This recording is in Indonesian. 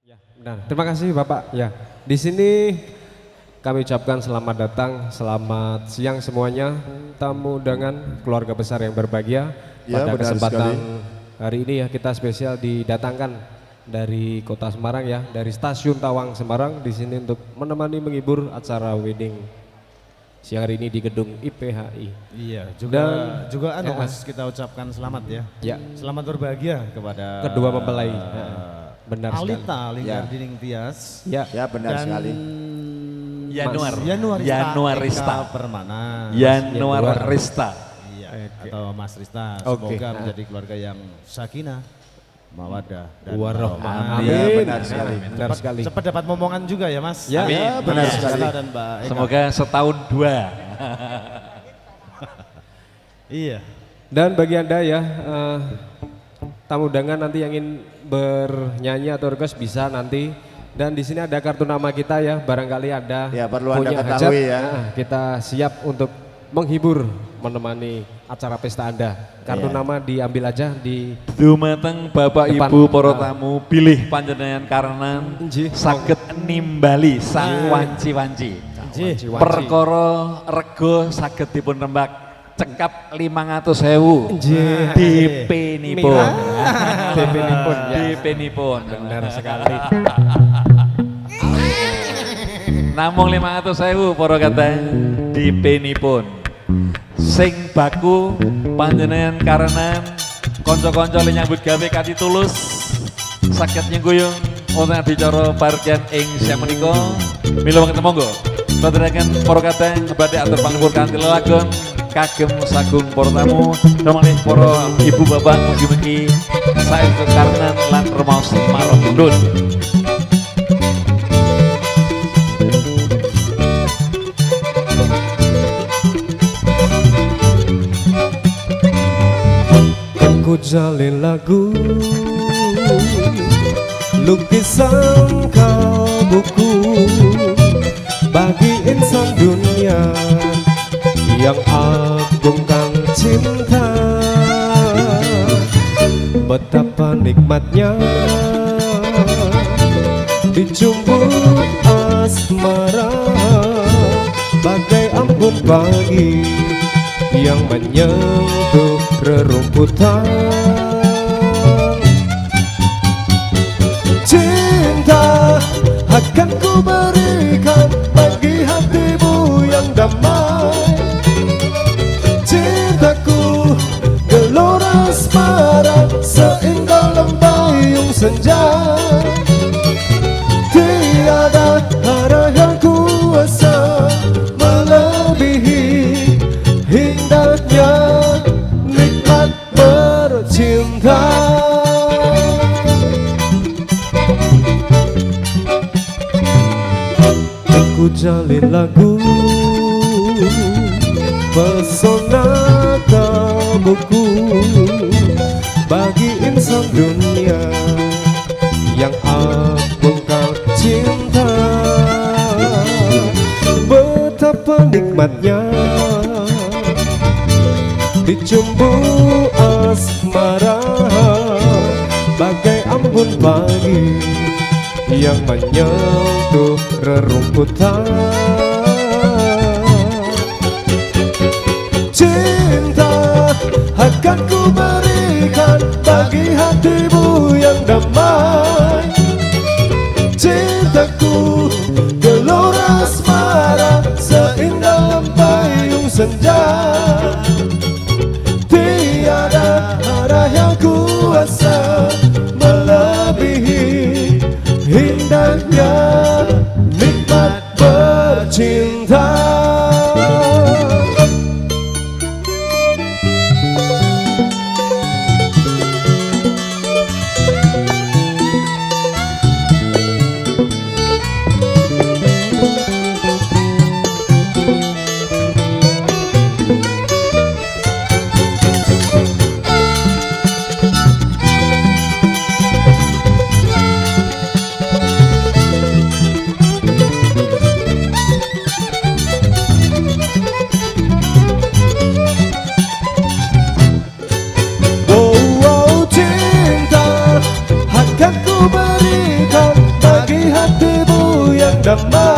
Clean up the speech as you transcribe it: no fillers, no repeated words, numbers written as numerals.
Ya, benar. Terima kasih Bapak. Ya, di sini kami ucapkan selamat datang, selamat siang semuanya, tamu undangan keluarga besar yang berbahagia. Ya, Pada benar kesempatan sekali. hari ini ya kita spesial didatangkan dari Kota Semarang ya, dari Stasiun Tawang Semarang di sini untuk menemani menghibur acara wedding siang hari ini di gedung IPHI. Iya, juga ya, Mas kita ucapkan selamat ya. Ya. Selamat berbahagia kepada Kedua mempelai. Benar sekali. Alita Linggar Ya. Dinding Tias Ya, Ya benar dan sekali. Yanuarista Permana. Yanuarista. Iya, atau Mas Rista. Oke. Semoga menjadi keluarga yang sakinah, mawaddah dan Warahmah. warohmah. Ya, Amin. benar sekali. Benar sekali. Cepat dapat momongan juga ya Mas. Ya, Amin. ya, benar Mas sekali. Rista dan Mbak Eka. Semoga setahun dua. Iya. Dan bagi Anda ya, tamu undangan nanti yang ingin bernyanyi atau request bisa nanti. Dan di sini ada kartu nama kita ya, barangkali ada Ya, perlu Anda punya ketahui ya. kita siap untuk menghibur, menemani acara pesta Anda. Kartu Ya. nama diambil aja di Dumateng Bapak Depan. Ibu para tamu pilih panjenengan karenan Nggih. saged nimbali sang wanci-wanci. wanci-wanci. Perkara rego saged dipun rembak cekap 500.000 Nggih. DP-nipun. DP-nipun, ya. DP-nipun. Benar sekali. Namung 500.000 para kata DP-nipun. Sing baku panjenengan karenan kanca-kanca le nyambut gawe kanthi tulus saged nyengkuyung wonten adicara parkian ing siang menika. Mila mangke monggo aturaken para kadang badhe atur pangapur kanthi lelagon kagem sagung para tamu ramalih para ibu bapak mugi-mugi saentuk karenan lan rumaos marang Aku jalin lagu lukisan kau buku bagi insan dunia yang agungkan cinta. Betapa nikmatnya dijumput asmara bagai embun pagi yang menyentuh rerumputan. Cinta akan ku berikan bagi hatimu yang damai. Cintaku gelora asmara seindah lembayung senja. Tiada arah yang kuasa melebihi indahnya nikmat bercinta. Aku jalin lagu pesona kamuku bagi insan dunia yang agungkan cinta. Betapa nikmatnya dicumbu asmara bagai embun pagi yang menyentuh rerumputan. Cinta akan ku berikan bagi hatimu yang damai. Cintaku gelora asmara seindah lembayung senja. Tiada arah yang kuasa melebihi indahnya nikmat bercinta. Damai